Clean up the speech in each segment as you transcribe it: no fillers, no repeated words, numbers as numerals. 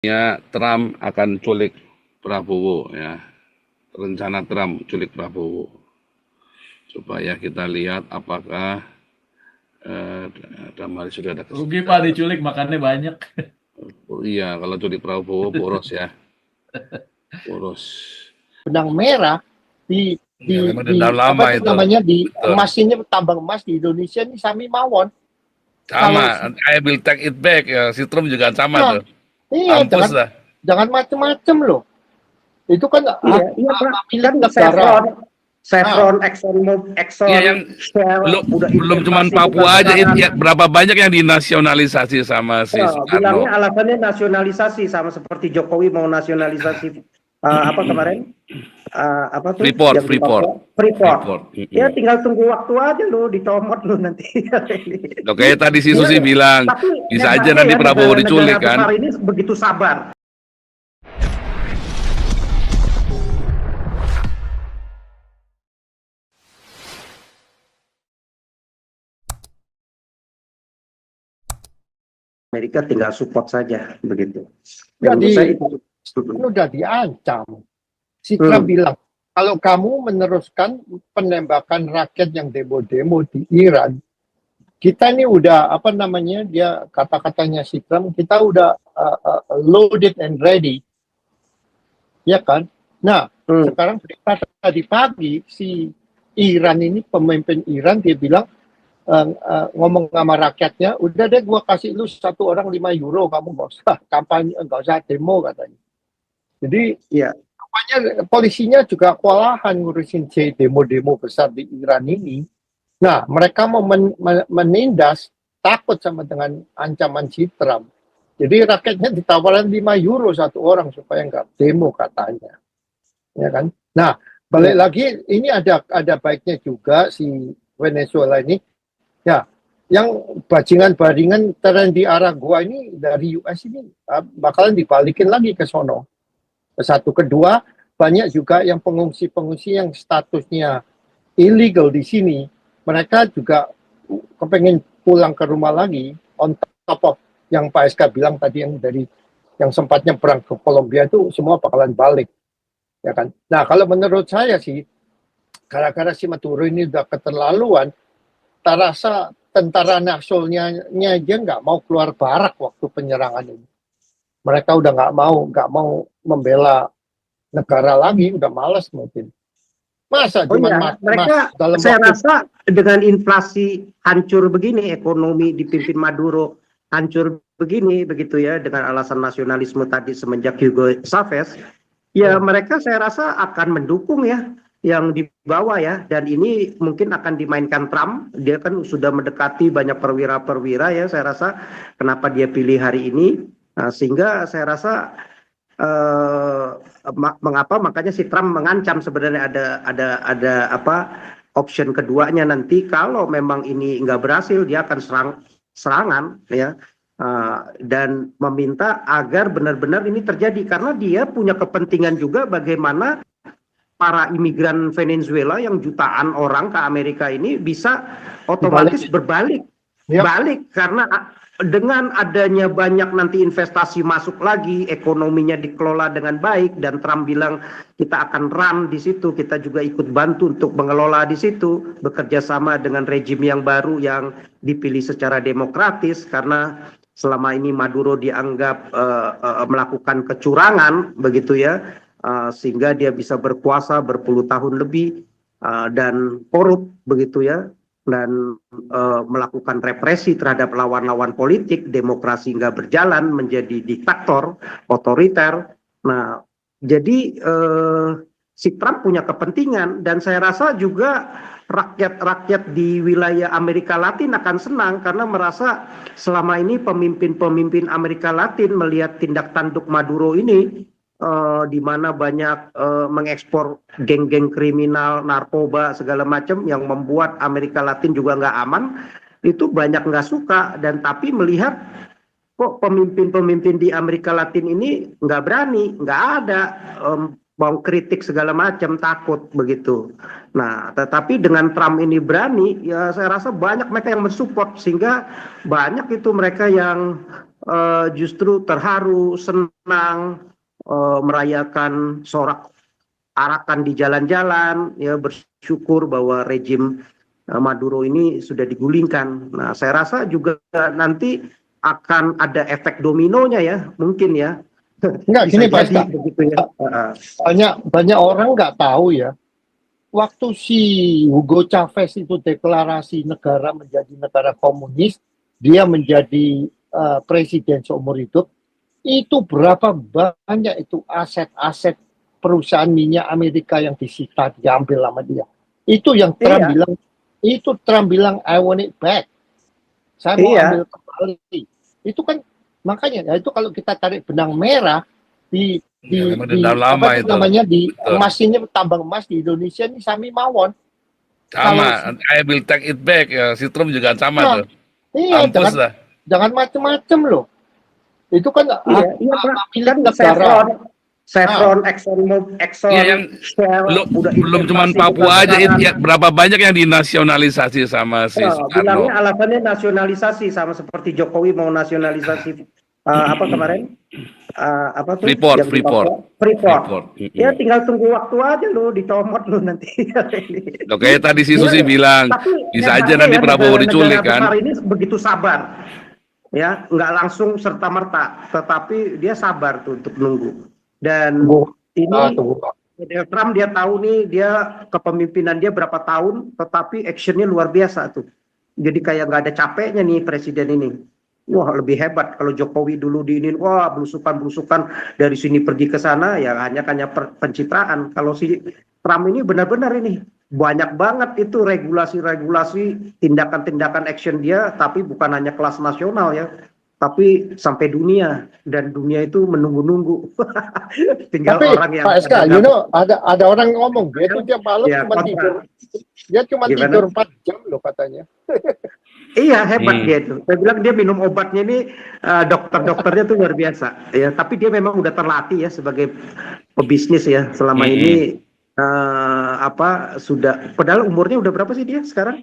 Ya, Trump akan culik Prabowo ya. Rencana Trump culik Prabowo. Supaya kita lihat apakah dalam hal ini sudah ada Rugi Pak kesepakatan. diculik makannya banyak. Oh, iya, kalau culik Prabowo boros ya, boros. Benang merah di Ya, memang dendam apa lama tuh itu. namanya di Betul. emas ini, tambang emas di Indonesia ini Sami Mawon. Kalau Sama, I will take it back ya. Si Trump juga sama nah, tuh. iya Mampus dah. jangan macem-macem loh. Itu kan Iya, iya Pak. milik Kan negara. Chevron, Exxon, Iya, yang Shell belum udah belum cuman investasi Papua aja, besar-besaran. ya, berapa banyak yang dinasionalisasi sama si Bilangnya Soekarno. alasannya nasionalisasi, sama seperti Jokowi mau nasionalisasi apa kemarin? Apa tuh Freeport, yang di Freeport, Papua? Freeport. Freeport. Ya tinggal tunggu waktu aja lo, dicomot lo nanti. Oke, tadi si Iya, Susi bilang tapi bisa aja hebatnya nanti ya Prabowo negara-negara diculik kan. besar ini begitu sabar. Amerika tinggal support saja begitu. Udah Menurut saya itu. udah diancam. Si Trump bilang, kalau kamu meneruskan penembakan raket yang demo-demo di Iran, kita ini udah apa namanya, dia kata-katanya si Trump, kita udah loaded and ready, ya kan? Nah, sekarang berita tadi pagi si Iran ini, pemimpin Iran, dia bilang ngomong sama rakyatnya, udah deh gua kasih lu satu orang 5 euro, kamu nggak usah kampanye, nggak usah demo katanya. Jadi ya, polisinya juga kewalahan ngurusin demo-demo besar di Iran ini. Nah, mereka mau menindas, takut sama dengan ancaman si Trump. Jadi rakyatnya ditawarin 5 euro satu orang supaya nggak demo katanya. Ya kan? Nah, balik lagi, ini ada baiknya juga si Venezuela ini. Ya, yang bajingan-bajingan tren di arah gua ini dari US ini bakalan dibalikin lagi ke sono. Satu, kedua, banyak juga yang pengungsi-pengungsi yang statusnya illegal di sini, mereka juga kepengen pulang ke rumah lagi, on top of yang Pak SK bilang tadi, yang dari yang sempatnya perang ke Kolombia itu semua bakalan balik, ya kan. Nah, kalau menurut saya sih, gara-gara si Maduro ini udah keterlaluan, tak rasa tentara nasionalnya aja nggak mau keluar barak waktu penyerangan ini. Mereka udah nggak mau membela negara lagi, udah malas mungkin. Masa cuma mereka dalam saya waktu rasa dengan inflasi hancur begini, ekonomi dipimpin Maduro hancur begini, begitu ya, dengan alasan nasionalisme tadi semenjak Hugo Chavez, ya mereka saya rasa akan mendukung ya yang di bawah ya, dan ini mungkin akan dimainkan Trump. Dia kan sudah mendekati banyak perwira-perwira ya, saya rasa kenapa dia pilih hari ini. Nah, sehingga saya rasa mengapa makanya si Trump mengancam sebenarnya ada apa option keduanya nanti kalau memang ini nggak berhasil, dia akan serangan ya, dan meminta agar benar-benar ini terjadi karena dia punya kepentingan juga bagaimana para imigran Venezuela yang jutaan orang ke Amerika ini bisa otomatis balik karena dengan adanya banyak nanti investasi masuk lagi, ekonominya dikelola dengan baik, dan Trump bilang kita akan run di situ, kita juga ikut bantu untuk mengelola di situ, bekerja sama dengan rejim yang baru yang dipilih secara demokratis, karena selama ini Maduro dianggap melakukan kecurangan, begitu ya, sehingga dia bisa berkuasa berpuluh tahun lebih dan korup, begitu ya, dan melakukan represi terhadap lawan-lawan politik, demokrasi nggak berjalan, menjadi diktator, otoriter. Nah, jadi si Trump punya kepentingan, dan saya rasa juga rakyat-rakyat di wilayah Amerika Latin akan senang karena merasa selama ini pemimpin-pemimpin Amerika Latin melihat tindak tanduk Maduro ini, di mana banyak mengekspor geng-geng kriminal, narkoba, segala macam yang membuat Amerika Latin juga nggak aman, itu banyak nggak suka, dan tapi melihat kok pemimpin-pemimpin di Amerika Latin ini nggak berani, nggak ada mau kritik segala macam, takut begitu. Nah, tetapi dengan Trump ini berani, ya saya rasa banyak mereka yang mensupport, sehingga banyak itu mereka yang justru terharu, senang, merayakan sorak-arakan di jalan-jalan, ya bersyukur bahwa rejim Maduro ini sudah digulingkan. Nah, saya rasa juga nanti akan ada efek dominonya ya, mungkin ya. Enggak, Bisa gini Pak jadi Eska, begitu ya. banyak orang nggak tahu ya, waktu si Hugo Chavez itu deklarasi negara menjadi negara komunis, dia menjadi presiden seumur hidup, itu berapa banyak itu aset-aset perusahaan minyak Amerika yang disita, diambil sama dia. Itu yang Trump Iya. bilang, I want it back. Saya mau Iya. ambil kembali. Itu kan makanya, ya itu kalau kita tarik benang merah di Ya, memang dendam lama apa itu. namanya di Betul. emas ini, tambang emas di Indonesia ini Sami Mawon. Sama, I will take it back. Ya, si Trump juga sama Nah, tuh. iya, Mampus lah. jangan macem-macem loh. Itu kan Iya, Pak. milik Kan negara. Exxon, Iya, yang Shell, udah belum cuma investasi Papua aja, besar-besaran. ya, berapa banyak yang dinasionalisasi sama si Soekarno. Bilangnya alasannya nasionalisasi, sama seperti Jokowi mau nasionalisasi apa kemarin? Apa tuh? Freeport, yang di Freeport. Papua? Freeport. Mm-mm. Ya tinggal tunggu waktu aja lu, dicomot lu nanti. Oke, tadi si Susi Iya, bilang tapi bisa aja hebatnya nanti ya, Prabowo negara-negara diculik kan. besar ini begitu sabar, ya nggak langsung serta merta, tetapi dia sabar tuh untuk nunggu. Dan ini Donald Trump dia tahu nih, dia kepemimpinan dia berapa tahun, tetapi actionnya luar biasa tuh. Jadi kayak nggak ada capeknya nih presiden ini. Wah, lebih hebat kalau Jokowi dulu diinin, wah belusukan dari sini pergi ke sana, ya hanya pencitraan. Kalau si Trump ini benar-benar ini banyak banget itu regulasi-regulasi, tindakan-tindakan action dia, tapi bukan hanya kelas nasional ya, tapi sampai dunia, dan dunia itu menunggu-nunggu. Tinggal Tapi orang yang Pak SK, ada orang ngomong dia tuh tiap malam ya, cuma tidur, dia cuma Gimana? tidur 4 jam loh katanya. Iya, hebat dia itu. Saya bilang dia minum obatnya ini, dokter-dokternya tuh luar biasa. Ya, tapi dia memang udah terlatih ya sebagai pebisnis ya selama ini. Sudah, padahal umurnya udah berapa sih dia sekarang?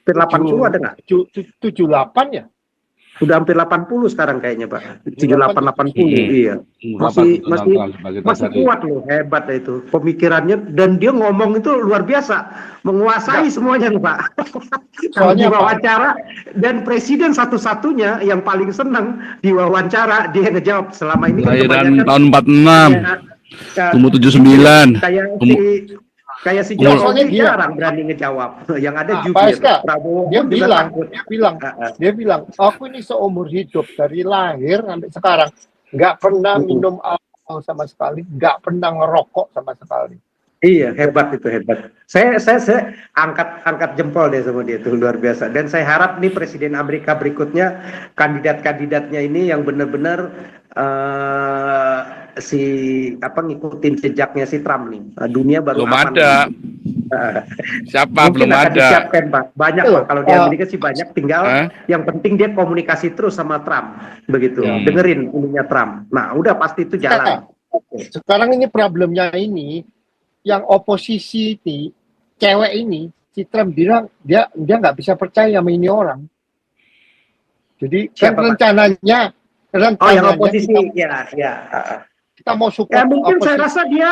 Hampir 80 ada nggak? 78 ya? Udah hampir 80 sekarang kayaknya Pak. 78 80 iya. Masih kuat loh, hebat itu. Pemikirannya, dan dia ngomong itu luar biasa, menguasai semuanya nih Pak. Kalau diwawancara, dan presiden satu-satunya yang paling senang diwawancara, dia ngejawab. Selama ini kan kebanyakan tahun 46. Umur 79. Kayak si Jokowi jarang berani ngejawab. Yang ada jubir Prabowo. Dia bilang, aku ini seumur hidup dari lahir sampai sekarang nggak pernah minum alkohol sama sekali, nggak pernah ngerokok sama sekali. Iya, hebat itu, hebat. Saya angkat jempol deh sama dia, itu luar biasa. Dan saya harap nih Presiden Amerika berikutnya, kandidat-kandidatnya ini yang benar-benar ngikutin jejaknya si Trump nih. Dunia baru belum aman. ada. Siapa Mungkin belum akan ada? Disiapkan, Pak. Banyak Pak. Kalau di Amerika sih banyak. Tinggal yang penting dia komunikasi terus sama Trump, begitu. Dengerin ininya Trump. Nah, udah pasti itu jalan. Sekarang ini problemnya ini, yang oposisi ini, cewek ini, si Trump bilang dia nggak bisa percaya sama ini orang. Jadi kan rencananya yang oposisi kita mau support. Ya mungkin oposisi. Saya rasa dia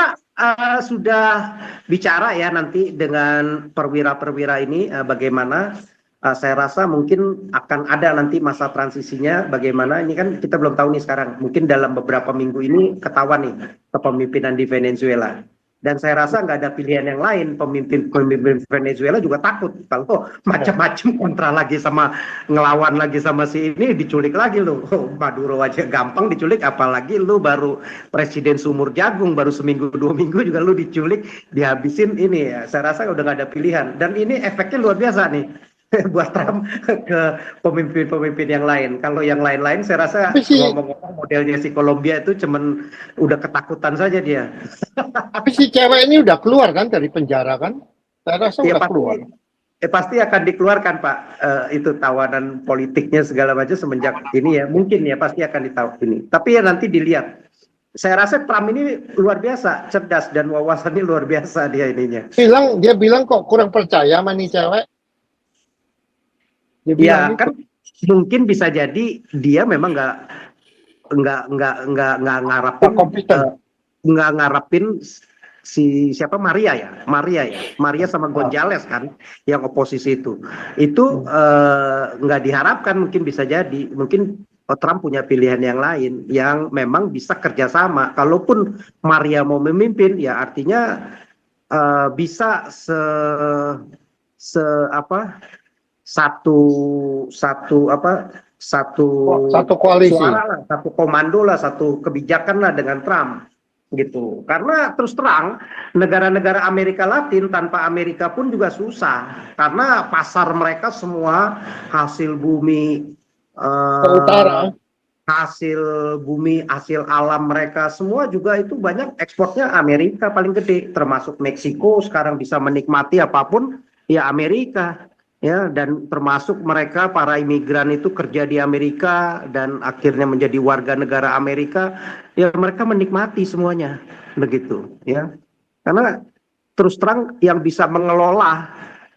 sudah bicara ya nanti dengan perwira-perwira ini bagaimana. Saya rasa mungkin akan ada nanti masa transisinya bagaimana. Ini kan kita belum tahu nih sekarang. Mungkin dalam beberapa minggu ini ketahuan nih kepemimpinan di Venezuela. Dan saya rasa nggak ada pilihan yang lain. Pemimpin Venezuela juga takut kalau macam-macam kontra lagi sama, ngelawan lagi sama si ini, diculik lagi lo. Maduro aja gampang diculik, apalagi lu baru presiden sumur jagung, baru seminggu 2 minggu juga lu diculik, dihabisin ini ya. Saya rasa udah nggak ada pilihan. Dan ini efeknya luar biasa nih buat Trump ke pemimpin-pemimpin yang lain. Kalau yang lain-lain saya rasa ngomong-ngomong modelnya si Kolombia itu cuman udah ketakutan saja dia. Tapi si cewek ini udah keluar kan dari penjara kan? Saya rasa udah keluar. Pasti akan dikeluarkan Pak. Itu tawanan politiknya segala macam semenjak ini ya. Mungkin ya pasti akan ditawar ini. Tapi ya nanti dilihat. Saya rasa Trump ini luar biasa, cerdas dan wawasannya luar biasa dia ininya. Dia bilang kok kurang percaya sama nih cewek. Ya kan mungkin bisa jadi dia memang nggak ngarepin kompeten. nggak ngarepin si siapa Maria sama Gonzales kan yang oposisi itu nggak diharapkan, mungkin bisa jadi mungkin Trump punya pilihan yang lain yang memang bisa kerjasama. Kalaupun Maria mau memimpin ya artinya bisa apa satu Satu koalisi. suara lah, satu komando lah, satu kebijakan lah dengan Trump gitu. Karena terus terang negara-negara Amerika Latin tanpa Amerika pun juga susah karena pasar mereka semua hasil bumi, Utara. hasil bumi, hasil alam mereka semua juga itu banyak ekspornya Amerika paling gede, termasuk Meksiko sekarang bisa menikmati apapun ya Amerika. Ya, dan termasuk mereka para imigran itu kerja di Amerika dan akhirnya menjadi warga negara Amerika, ya mereka menikmati semuanya begitu ya. Karena terus terang yang bisa mengelola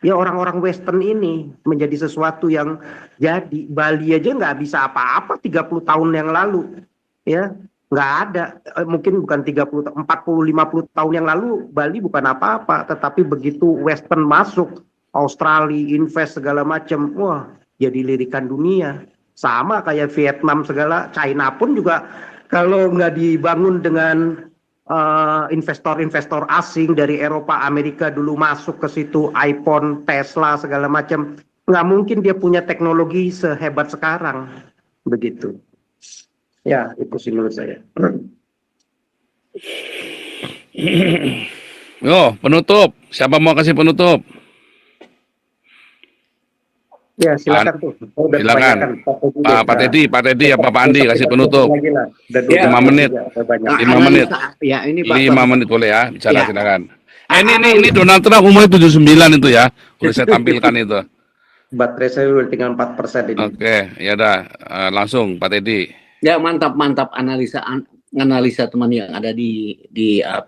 ya orang-orang Western ini menjadi sesuatu yang jadi. Bali aja nggak bisa apa-apa 30 tahun yang lalu ya, nggak ada, mungkin bukan 30, 40, 50 tahun yang lalu Bali bukan apa-apa, tetapi begitu Western masuk, Australia invest segala macam, wah jadi lirikan dunia. Sama kayak Vietnam segala, China pun juga kalau nggak dibangun dengan investor-investor asing dari Eropa, Amerika dulu masuk ke situ, iPhone, Tesla segala macam, nggak mungkin dia punya teknologi sehebat sekarang, begitu. Ya itu sih menurut saya. Yo, penutup. Siapa mau kasih penutup? Ya silakan tuh. Silakan. Pak Teddy apa Pak Andi kasih penutup. 5 menit. 5 menit. Ya, ini 5 menit boleh ya, bicara Ya. silakan. Ini Donald Trump umurnya 79 itu ya. Boleh saya tampilkan itu. Baterai saya udah tinggal 4% ini. Oke, ya udah langsung Pak Teddy. Ya, mantap analisa teman yang ada di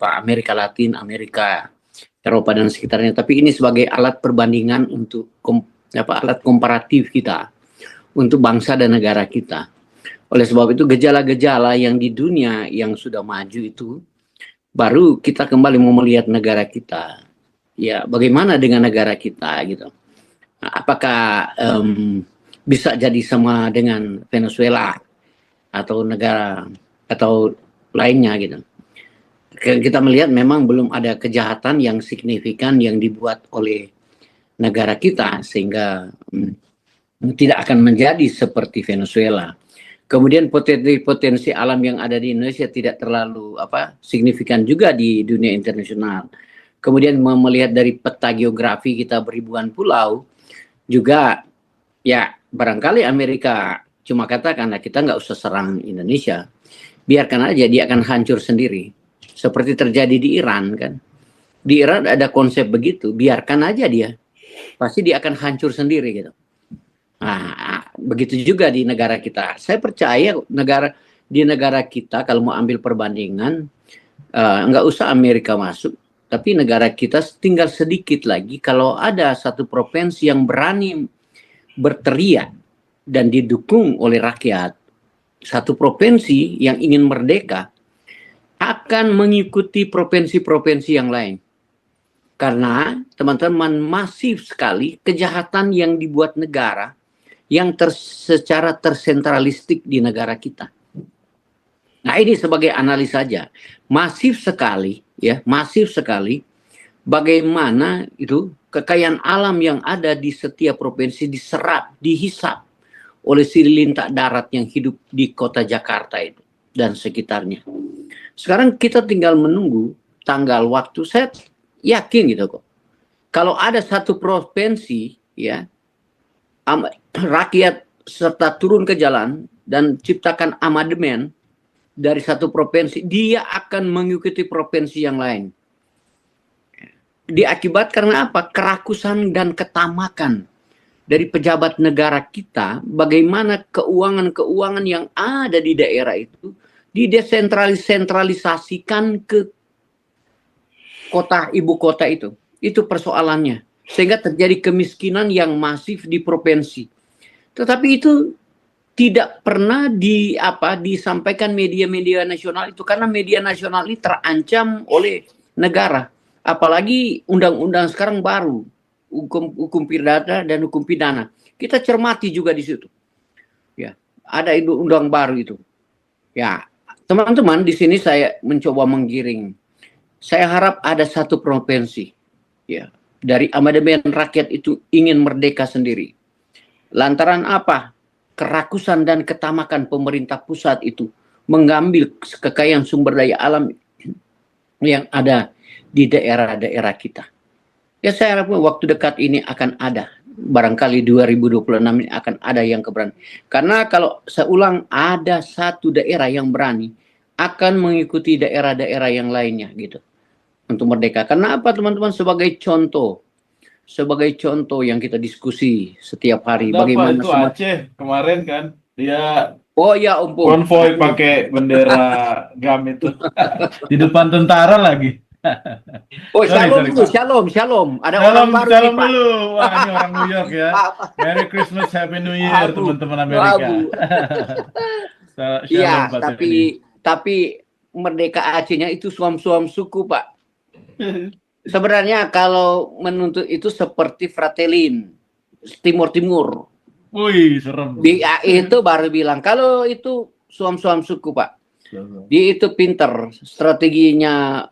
Amerika Latin, Amerika, Eropa dan sekitarnya. Tapi ini sebagai alat perbandingan untuk alat komparatif kita untuk bangsa dan negara kita. Oleh sebab itu gejala-gejala yang di dunia yang sudah maju itu baru kita kembali mau melihat negara kita. Ya, bagaimana dengan negara kita gitu. Apakah bisa jadi sama dengan Venezuela atau negara atau lainnya gitu. Kita melihat memang belum ada kejahatan yang signifikan yang dibuat oleh negara kita sehingga tidak akan menjadi seperti Venezuela. Kemudian potensi alam yang ada di Indonesia tidak terlalu signifikan juga di dunia internasional. Kemudian melihat dari peta geografi kita beribuan pulau juga, ya barangkali Amerika cuma katakanlah kita nggak usah serang Indonesia, biarkan aja dia akan hancur sendiri. Seperti terjadi di Iran kan. Di Iran ada konsep begitu, biarkan aja dia. Pasti dia akan hancur sendiri gitu. Nah, begitu juga di negara kita. Saya percaya di negara kita kalau mau ambil perbandingan, nggak usah Amerika masuk, tapi negara kita tinggal sedikit lagi kalau ada satu provinsi yang berani berteriak dan didukung oleh rakyat, satu provinsi yang ingin merdeka akan mengikuti provinsi-provinsi yang lain. Karena teman-teman masif sekali kejahatan yang dibuat negara yang secara tersentralistik di negara kita. Nah ini sebagai analis saja, masif sekali bagaimana itu kekayaan alam yang ada di setiap provinsi diserap, dihisap oleh si lintah darat yang hidup di kota Jakarta itu dan sekitarnya. Sekarang kita tinggal menunggu tanggal waktu. Saya yakin gitu kok. Kalau ada satu provinsi ya rakyat serta turun ke jalan dan ciptakan amandemen dari satu provinsi, dia akan mengikuti provinsi yang lain. Diakibat karena apa? Kerakusan dan ketamakan dari pejabat negara kita, bagaimana keuangan-keuangan yang ada di daerah itu didesentralisasikan ke ibu kota itu. Itu persoalannya. Sehingga terjadi kemiskinan yang masif di provinsi. Tetapi itu tidak pernah disampaikan media-media nasional itu, karena media nasional ini terancam oleh negara. Apalagi undang-undang sekarang baru, hukum pidana dan hukum pidana. Kita cermati juga di situ. Ya, ada undang baru itu. Ya, teman-teman, di sini saya mencoba menggiring. Saya harap ada satu provinsi, ya, dari amandemen rakyat itu ingin merdeka sendiri. Lantaran apa? Kerakusan dan ketamakan pemerintah pusat itu mengambil kekayaan sumber daya alam yang ada di daerah-daerah kita. Ya, saya harap waktu dekat ini akan ada. Barangkali 2026 ini akan ada yang keberanian. Karena kalau saya ulang, ada satu daerah yang berani akan mengikuti daerah-daerah yang lainnya gitu untuk merdeka. Karena apa, teman-teman? Sebagai contoh yang kita diskusi setiap hari. Ada Pak, Bagaimana itu Aceh kemarin kan dia Oh ya, konvoy pakai bendera GAM itu di depan tentara lagi. Oh, Sorry, shalom sorry, dulu, Pak. shalom. Ada orang baru nih, Shalom Pak. dulu. Wah, ini orang New York ya. Merry Christmas, Happy New Year, Abu. teman-teman Amerika. Abu. Shalom, Iya, Pak Teddy. tapi merdeka Acehnya itu suam-suam suku, Pak. Sebenarnya kalau menuntut itu seperti Fratelin, Timur-Timur. Wih, serem. Dia itu baru bilang kalau itu suam-suam suku, Pak. Dia itu pinter strateginya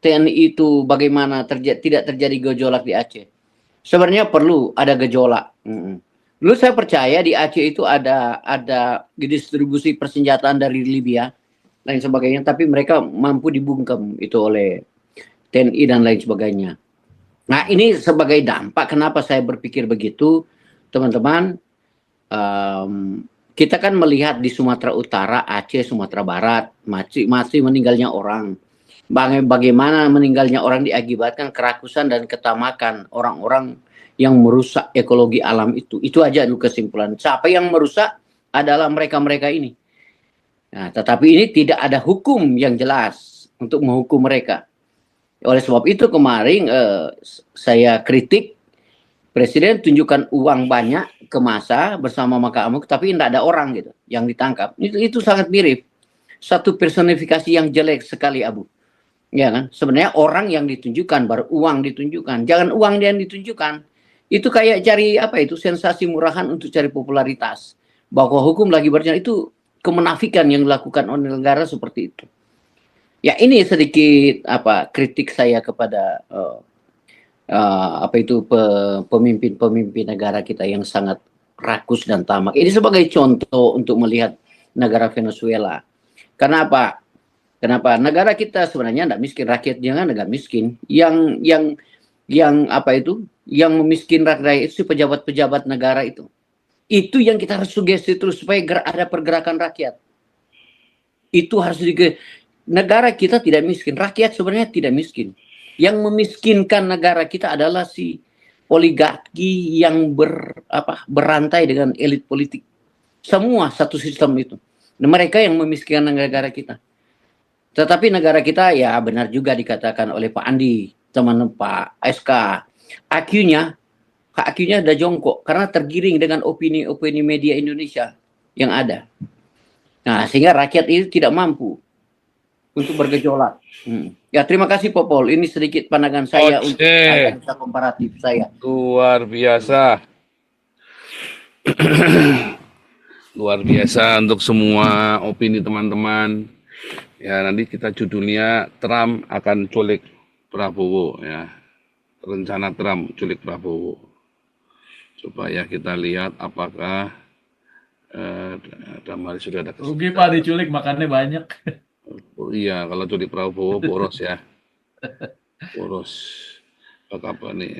TNI itu bagaimana tidak terjadi gejolak di Aceh. Sebenarnya perlu ada gejolak. Dulu saya percaya di Aceh itu ada distribusi persenjataan dari Libya lain sebagainya, tapi mereka mampu dibungkam itu oleh TNI dan lain sebagainya. Nah, ini sebagai dampak kenapa saya berpikir begitu, teman-teman. Kita kan melihat di Sumatera Utara, Aceh, Sumatera Barat masih meninggalnya orang. Bagaimana meninggalnya orang diakibatkan kerakusan dan ketamakan orang-orang yang merusak ekologi alam itu. Itu aja dulu kesimpulan. Siapa yang merusak adalah mereka-mereka ini. Nah, tetapi ini tidak ada hukum yang jelas untuk menghukum mereka. Oleh sebab itu kemarin saya kritik Presiden tunjukkan uang banyak ke massa bersama Maka Amuk, tapi tidak ada orang gitu yang ditangkap. Itu sangat mirip. Satu personifikasi yang jelek sekali, Abu. Ya kan? Sebenarnya orang yang ditunjukkan, baru uang ditunjukkan. Jangan uang yang ditunjukkan. Itu kayak cari sensasi murahan untuk cari popularitas. Bahwa hukum lagi berjalan, itu kemenafikan yang dilakukan oleh negara seperti itu. Ya, ini sedikit kritik saya kepada pemimpin-pemimpin negara kita yang sangat rakus dan tamak. Ini sebagai contoh untuk melihat negara Venezuela. Kenapa? Negara kita sebenarnya tidak miskin, rakyatnya kan nggak miskin. Yang memiskin rakyat itu pejabat-pejabat negara itu. Itu yang kita harus sugesti terus supaya ada pergerakan rakyat. Itu harus negara kita tidak miskin, rakyat sebenarnya tidak miskin. Yang memiskinkan negara kita adalah si oligarki yang berantai dengan elit politik. Semua satu sistem itu. Nah, mereka yang memiskinkan negara kita. Tetapi negara kita ya benar juga dikatakan oleh Pak Andi, teman Pak SK, IQ-nya udah jongkok karena tergiring dengan opini media Indonesia yang ada. Nah, sehingga rakyat itu tidak mampu untuk bergejolak. Ya, terima kasih Popol. Ini sedikit pandangan saya untuk analisa komparatif saya. Luar biasa. Luar biasa untuk semua opini teman-teman. Ya, nanti kita judulnya Trump akan culik Prabowo ya. Rencana Trump culik Prabowo. Coba ya kita lihat apakah Damari sudah ada Rugi Pak diculik, makannya banyak. Oh, iya, kalau culik Prabowo boros ya. Boros. Apa nih?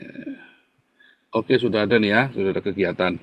Oke, sudah ada nih ya, sudah ada kegiatan.